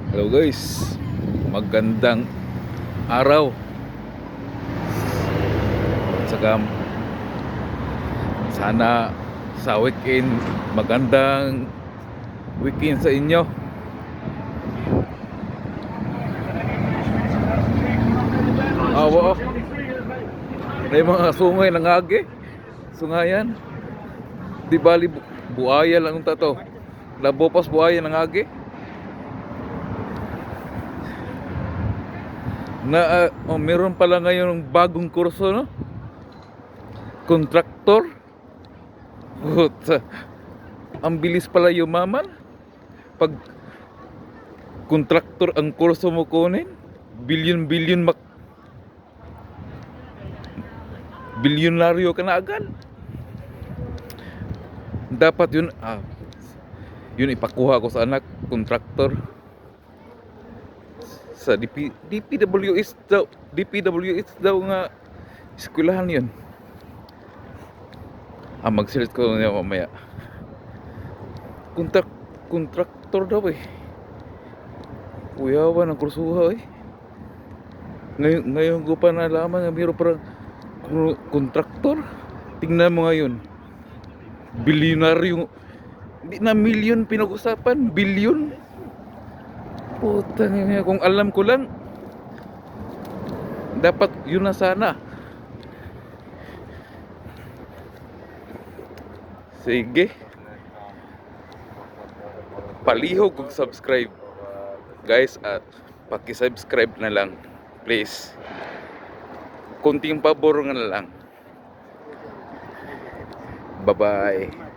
Hello guys, magandang araw. Saka sana sa weekend, magandang weekend sa inyo. Awa, may mga sungay nangagi. Sungayan. Di bali buaya lang unta to. Labo pas buaya nangagi. Meron pala ngayon bagong kurso, no? Kontraktor. Puta. Ang bilis pala yumaman pag kontraktor ang kurso mo kunin. Bilyonaryo ka na agad. Dapat yun ipakuha ko sa anak, kontraktor sa DPWH daw nga eskwelahan yun. Magsilit ko niya mamaya. Kontraktor daw eh. Kuyawan ang kursuha eh. Ngayon ko pa nalaman nga mayroon parang kontraktor. Tingnan mo ngayon. Bilyonaryo. Hindi na milyon pinag-usapan. Bilyon. Puta niya. Kung alam ko lang, dapat yun na sana. Sige. Palihog kung subscribe. Guys, at paki-subscribe na lang. Please. Kunting pabor nga na lang. Bye-bye.